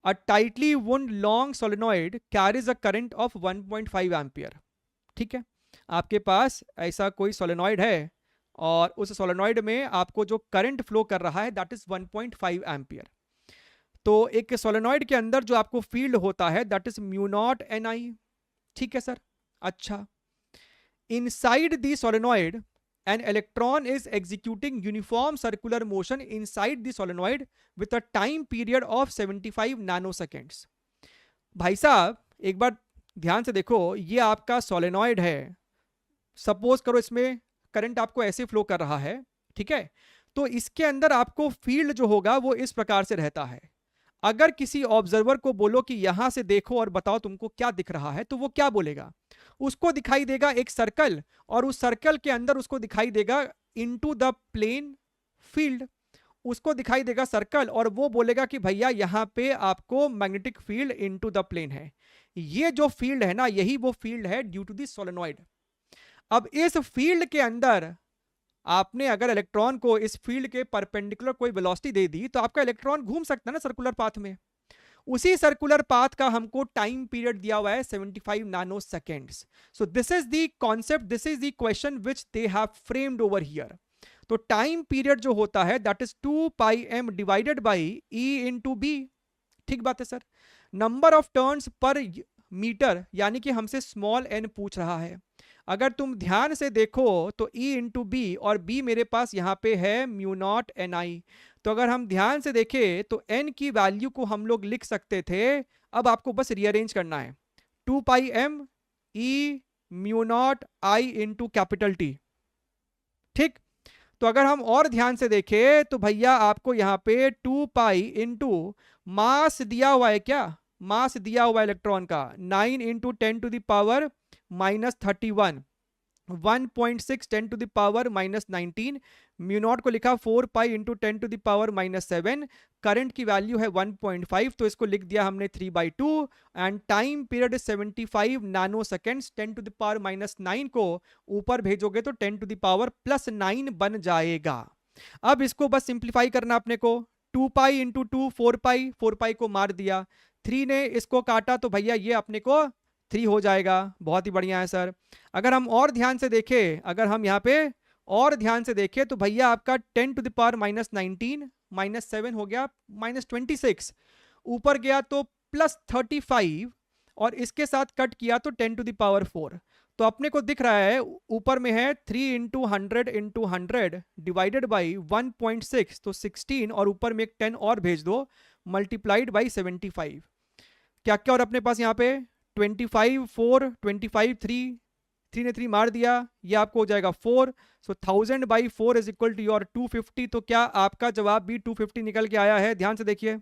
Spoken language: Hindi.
A tightly wound long solenoid carries a current of 1.5 ampere. ठीक है, आपके पास ऐसा कोई सोलेनॉइड है और उस सोलेनॉइड में आपको जो करंट फ्लो कर रहा है दैट इज 1.5 एम्पियर। तो एक सोलेनॉइड के अंदर जो आपको फील्ड होता है that is mu naught n I. ठीक है सर। अच्छा, inside the solenoid an electron is executing uniform circular motion inside the solenoid with a time period of 75 nanoseconds। भाई साहब एक बार ध्यान से देखो, ये आपका सोलेनॉइड है। सपोज करो इसमें करंट आपको ऐसे फ्लो कर रहा है। ठीक है, तो इसके अंदर आपको फील्ड जो होगा वो इस प्रकार से रहता है। अगर किसी ऑब्जर्वर को बोलो कि यहां से देखो और बताओ तुमको क्या दिख रहा है, तो वो क्या बोलेगा? उसको दिखाई देगा एक सर्कल, और उस सर्कल के अंदर उसको दिखाई देगा इनटू द प्लेन फील्ड। उसको दिखाई देगा सर्कल और वो बोलेगा कि भैया यहां पे आपको magnetic field into the plane है। ये जो फील्ड है ना, यही वो फील्ड है ड्यू टू द सोलेनॉइड। अब इस फील्ड के अंदर आपने अगर इलेक्ट्रॉन को इस फील्ड के परपेंडिकुलर कोई वेलोसिटी दे दी तो आपका इलेक्ट्रॉन घूम सकता है ना सर्कुलर पाथ में। उसी सर्कुलर पाथ का हमको टाइम पीरियड दिया हुआ है 75 nanoseconds. So this is the concept, this is the question which they have framed over here. तो टाइम पीरियड जो होता है that is 2 pi m divided by e into B. ठीक बात है sir. Number of turns per metre, यानी कि हमसे स्मॉल एन पूछ रहा है। अगर तुम ध्यान से देखो तो E इंटू बी, और B मेरे पास यहाँ पे है म्यू नॉट एन आई। तो अगर हम ध्यान से देखें तो N की वैल्यू को हम लोग लिख सकते थे। अब आपको बस रीअरेंज करना है, 2 pi M E mu not I into capital T. ठीक, तो अगर हम और ध्यान से देखें तो भैया आपको यहाँ पे 2 पाई इंटू मास दिया हुआ है। क्या मास दिया हुआ है इलेक्ट्रॉन का? 9 इंटू 10⁻⁻31, 1.6 10⁻⁻19। म्यू नॉट को लिखा 4 पाई इंटू 10⁻⁻7। करंट की वैल्यू है 1.5, तो इसको लिख दिया हमने 3/2। And time period 75 nano seconds. 10⁻⁻9 को ऊपर भेजोगे तो 10⁻+9 बन जाएगा। अब इसको बस सिंप्लीफाई करना अपने को। 2 पाई इंटू 2 4 पाई, 4 पाई को मार दिया, 3 ने इसको काटा तो भैया ये अपने को 3 हो जाएगा। बहुत ही बढ़िया है सर। अगर हम और ध्यान से देखें, अगर हम यहाँ पे और ध्यान से देखें तो भैया आपका 10⁻⁻19 -7 हो गया -26, ऊपर गया तो +35, और इसके साथ कट किया तो 10⁻4। तो अपने को दिख रहा है ऊपर में है 3 इंटू 100 डिवाइडेड बाई 1.6, तो 16, और ऊपर में एक 10 और भेज दो मल्टीप्लाइड बाई 75। क्या क्या और अपने पास यहाँ पे 25 4 25 3, 3 ने 3 मार दिया, ये आपको हो जाएगा 4। सो 1000/4 इज इक्वल टू योर 250। तो क्या आपका जवाब भी 250 निकल के आया है? ध्यान से देखिए।